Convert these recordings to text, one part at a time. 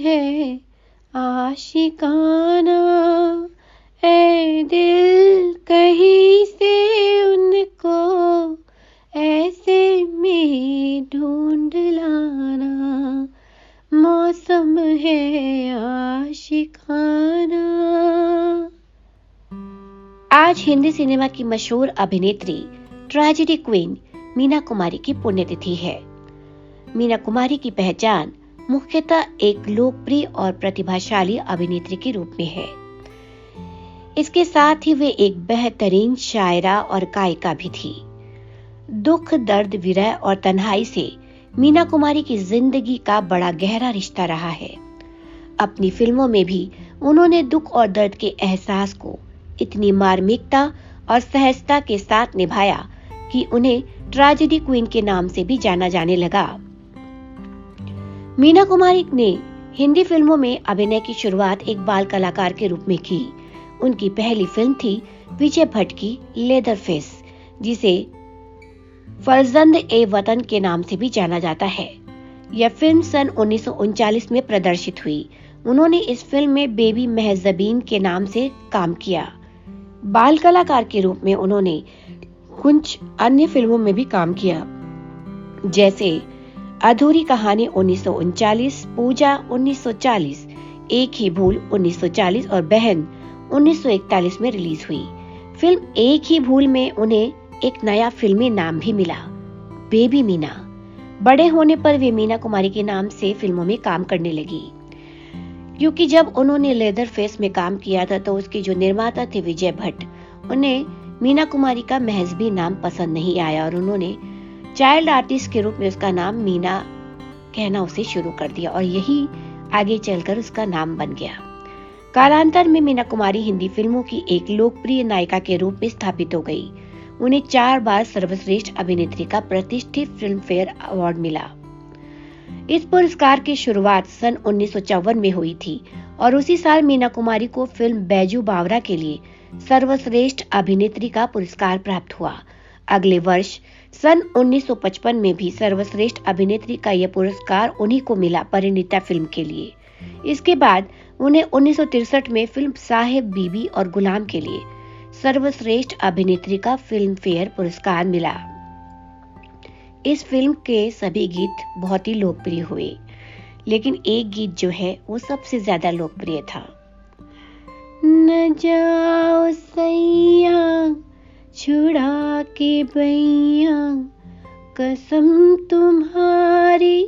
है आशिकाना, ऐ दिल कहीं से उनको ऐसे में ढूंढ लाना, मौसम है आशिकाना। आज हिंदी सिनेमा की मशहूर अभिनेत्री ट्रेजेडी क्वीन मीना कुमारी की पुण्यतिथि है। मीना कुमारी की पहचान मुख्यतः एक लोकप्रिय और प्रतिभाशाली अभिनेत्री के रूप में है। इसके साथ ही वे एक बेहतरीन शायरा और गायिका भी थी। दुख, दर्द, विरह और तन्हाई से मीना कुमारी की जिंदगी का बड़ा गहरा रिश्ता रहा है। अपनी फिल्मों में भी उन्होंने दुख और दर्द के एहसास को इतनी मार्मिकता और सहजता के साथ निभाया कि उन्हें ट्रेजेडी क्वीन के नाम से भी जाना जाने लगा। मीना कुमारी ने हिंदी फिल्मों में अभिनय की शुरुआत एक बाल कलाकार के रूप में की। उनकी पहली फिल्म थी विजय भट्ट की लेदरफेस, जिसे फर्जंद ए वतन के नाम से भी जाना जाता है। यह फिल्म सन 1939 में प्रदर्शित हुई। उन्होंने इस फिल्म में बेबी मेहजबीन के नाम से काम किया। बाल कलाकार के रूप में उन्होंने कुछ अन्य फिल्मों में भी काम किया, जैसे अधूरी कहानी 1939, पूजा 1940, एक ही भूल 1940 और बहन 1941 में रिलीज हुई। फिल्म एक ही भूल में उन्हें एक नया फिल्मी नाम भी मिला, बेबी मीना। बड़े होने पर वे मीना कुमारी के नाम से फिल्मों में काम करने लगी, क्योंकि जब उन्होंने लेदरफेस में काम किया था तो उसके जो निर्माता थे विजय भट्ट, उन्हें मीना कुमारी का महज भी नाम पसंद नहीं आया और उन्होंने चाइल्ड आर्टिस्ट के रूप में उसका नाम मीना कहना उसे शुरू कर दिया और यही आगे चलकर उसका नाम बन गया। कालांतर में मीना कुमारी हिंदी फिल्मों की एक लोकप्रिय नायिका के रूप में स्थापित हो गई। उन्हें 4 बार सर्वश्रेष्ठ अभिनेत्री का प्रतिष्ठित फिल्म फेयर अवार्ड मिला। इस पुरस्कार की शुरुआत सन 1954 में हुई थी और उसी साल मीना कुमारी को फिल्म बैजू बावरा के लिए सर्वश्रेष्ठ अभिनेत्री का पुरस्कार प्राप्त हुआ। अगले वर्ष सन 1955 में भी सर्वश्रेष्ठ अभिनेत्री का यह पुरस्कार उन्हीं को मिला, परिणीता फिल्म के लिए। इसके बाद उन्हें 1963 में फिल्म साहेब बीबी और गुलाम के लिए सर्वश्रेष्ठ अभिनेत्री का फिल्म फेयर पुरस्कार मिला। इस फिल्म के सभी गीत बहुत ही लोकप्रिय हुए, लेकिन एक गीत जो है वो सबसे ज्यादा लोकप्रिय था। न जाओ सैया छुड़ा के बैया, कसम तुम्हारी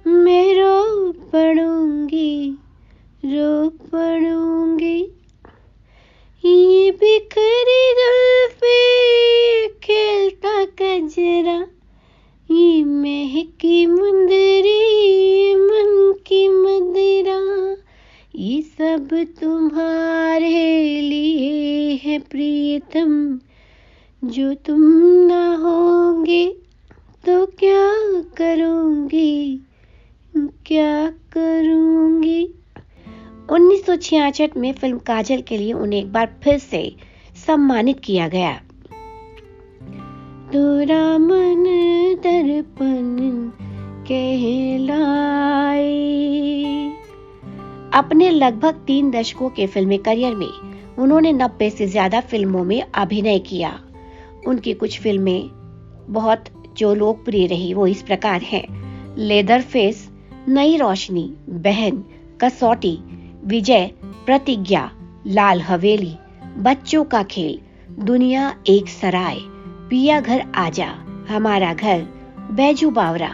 मैं रो पड़ूंगी, रो पड़ूंगी। ये बिखरी जुल्फे खेलता कजरा, ये महकी मुंदरी मन की मदिरा, ये सब तुम्हारे लिए है प्रियतम, जो तुम ना होंगे तो क्या करूंगी, क्या करूंगी। 1966 में फिल्म काजल के लिए उन्हें एक बार फिर से सम्मानित किया गया। तेरा मन दर्पण कहलाए। अपने लगभग 3 दशकों के फिल्मी करियर में उन्होंने 90 से ज्यादा फिल्मों में अभिनय किया। उनकी कुछ फिल्में बहुत जो लोकप्रिय रही वो इस प्रकार हैं: लेदरफेस, नई रोशनी, बहन, कसौटी, विजय, प्रतिज्ञा, लाल हवेली, बच्चों का खेल, दुनिया एक सराय, पिया घर आजा, हमारा घर, बैजू बावरा,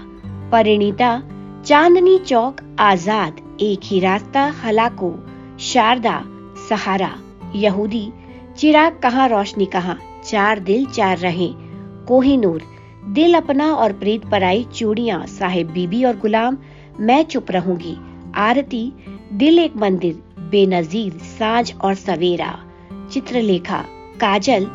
परिणीता, चांदनी चौक, आजाद, एक ही रास्ता, हलाको, शारदा, सहारा, यहूदी, चिराग कहाँ रोशनी कहाँ, 4 दिल 4 रहें, कोहिनूर, दिल अपना और प्रीत पराई, चूड़ियां, साहिब बीबी और गुलाम, मैं चुप रहूंगी, आरती, दिल एक मंदिर, बेनजीर, साज और सवेरा, चित्रलेखा, काजल,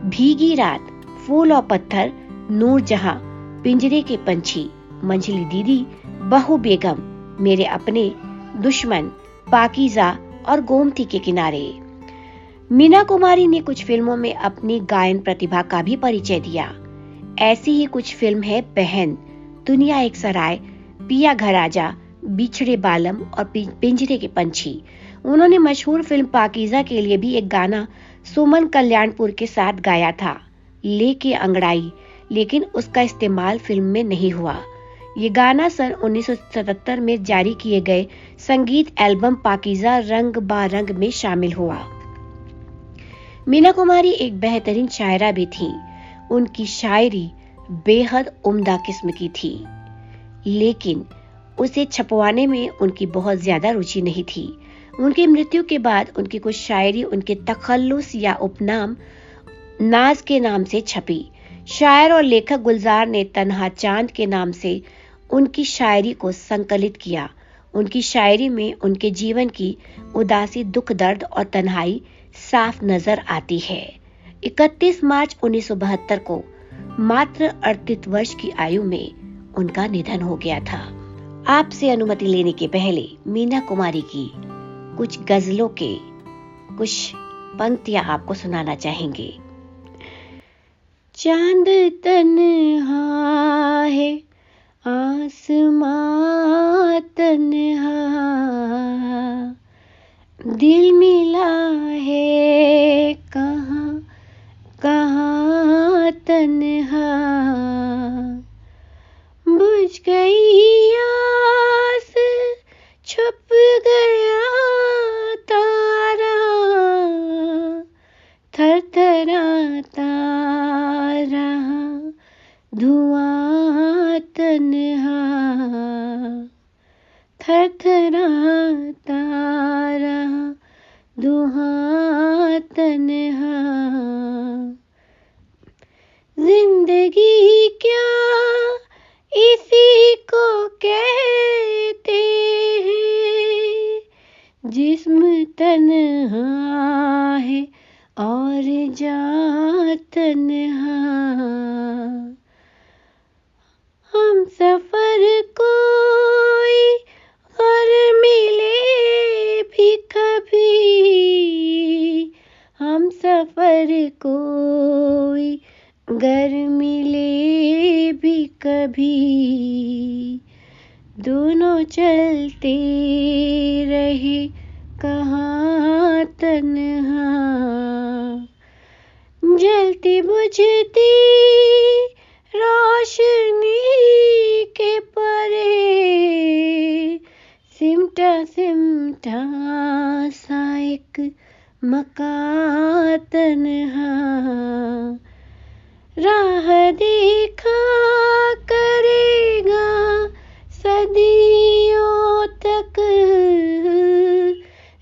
भीगी रात, फूल और पत्थर, नूर जहां, पिंजरे के पंछी, मंझली दीदी, बहू बेगम, मेरे अपने, दुश्मन, पाकीज़ा और गोमती के किनारे। मीना कुमारी ने कुछ फिल्मों में अपनी गायन प्रतिभा का भी परिचय दिया। ऐसी ही कुछ फिल्म है बहन, दुनिया एक सराय, पिया घर आजा, बिछड़े बालम और पिंजरे के पंछी। उन्होंने मशहूर फिल्म पाकीज़ा के लिए भी एक गाना सुमन कल्याणपुर के साथ गाया था, लेके अंगड़ाई, लेकिन उसका इस्तेमाल फिल्म में नहीं हुआ। ये गाना सन 1977 में जारी किए गए संगीत एल्बम पाकीज़ा रंग बा रंग में शामिल हुआ। मीना कुमारी एक बेहतरीन शायरा भी थीं। उनकी शायरी बेहद उम्दा किस्म की थी, लेकिन उसे छपवाने में उनकी बहुत ज्यादा रुचि नहीं थी। उनकी मृत्यु के बाद उनकी कुछ शायरी उनके तखल्लुस या उपनाम नाज के नाम से छपी। शायर और लेखक गुलजार ने तन्हा चांद के नाम से उनकी शायरी को संकलित किया। उनकी शायरी में उनके जीवन की उदासी, दुख दर्द और तन्हाई साफ नजर आती है। 31 मार्च 1972 को मात्र 38 वर्ष की आयु में उनका निधन हो गया था। आपसे अनुमति लेने के पहले मीना कुमारी की कुछ गजलों के कुछ पंक्तियां आपको सुनाना चाहेंगे। चांद तन्हा है, आसमां तन्हा, दिल मिला है कहाँ कहाँ तन्हा, बुझ गई आस, छुप गया तारा, थरथराता रहा धुआं तन्हा, थरथराता रहा धुआं तन्हा। जिंदगी क्या इसी को कहते हैं, जिस्म तन्हा है और जान तन्हा। हम सफर कोई और मिले भी कभी, हम सफर कोई घर मिले भी कभी, दोनों चलते रहे कहाँ तन्हा। जलती बुझती रोशनी के परे, सिमटा सिमटा सा एक मकान तन्हा। राह देखा करेगा सदियों तक,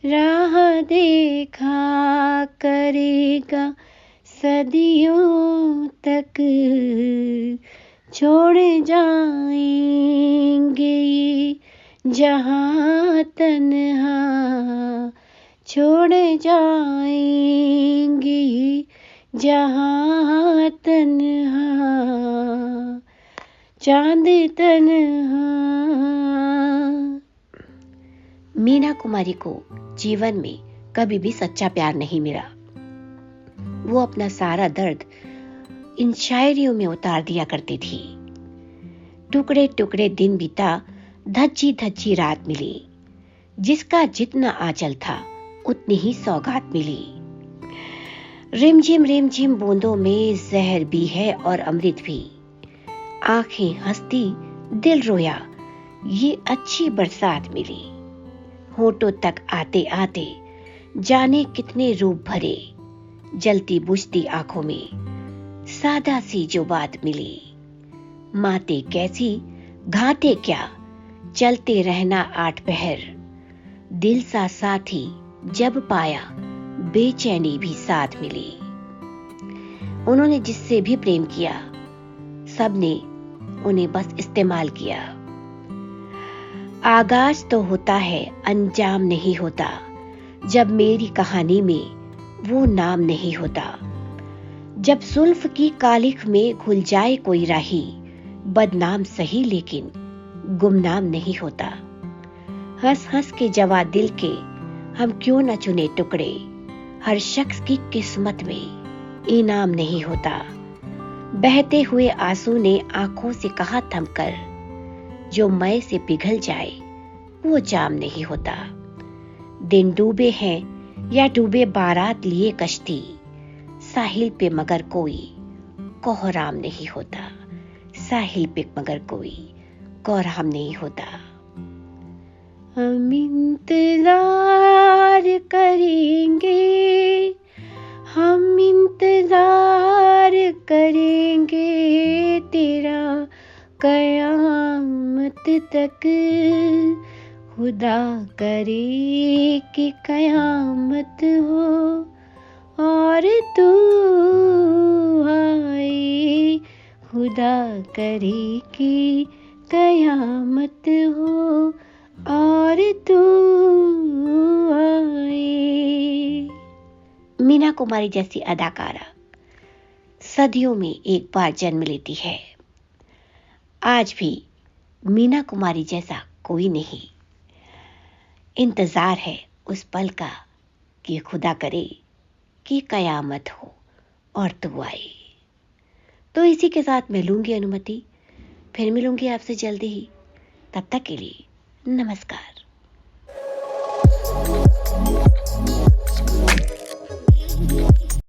राह देखा करेगा सदियों तक, छोड़ जाएंगे ये जहां तन्हा, छोड़ जाएंगे ये जहां तन्हा, चांद तन्हा। मीना कुमारी को जीवन में कभी भी सच्चा प्यार नहीं मिला। वो अपना सारा दर्द इन शायरियों में उतार दिया करती थी। टुकड़े टुकड़े दिन बीता, धज्जी धज्जी रात मिली, जिसका जितना आंचल था उतनी ही सौगात मिली। रिमझिम बूंदों में जहर भी है और अमृत भी, आंखें हंसती दिल रोया, ये अच्छी बरसात मिली। होठों तक आते आते जाने कितने रूप भरे, जलती बुझती आंखों में सादा सी जो बात मिली। माते कैसी घाते क्या, चलते रहना 8 पहर, दिल सा साथी जब पाया बेचैनी भी साथ मिली। उन्होंने जिससे भी प्रेम किया, सबने उन्हें बस इस्तेमाल किया। आगाज तो होता है, अंजाम नहीं होता, जब मेरी कहानी में वो नाम नहीं होता। जब जुल्फ की कालिख में घुल जाए कोई राही, बदनाम सही लेकिन गुमनाम नहीं होता। हंस हंस के जवा दिल के हम क्यों न चुने टुकड़े, हर शख्स की किस्मत में इनाम नहीं होता। बहते हुए आंसू ने आंखों से कहा थमकर, जो मय से पिघल जाए वो जाम नहीं होता। दिन डूबे हैं या डूबे बारात लिए कश्ती, साहिल पे मगर कोई कोहराम नहीं होता। साहिल पे मगर कोई कोहराम नहीं होता। हम इंतजार करेंगे, हम इंतजार करेंगे तेरा कयामत तक। खुदा करे कि कयामत हो और तू आए। खुदा करे कि कयामत हो और तू आए। मीना कुमारी जैसी अदाकारा सदियों में एक बार जन्म लेती है। आज भी मीना कुमारी जैसा कोई नहीं। इंतजार है उस पल का कि खुदा करे कि कयामत हो और तू आए। तो इसी के साथ मैं लूंगी अनुमति। फिर मिलूंगी आपसे जल्दी ही। तब तक के लिए नमस्कार।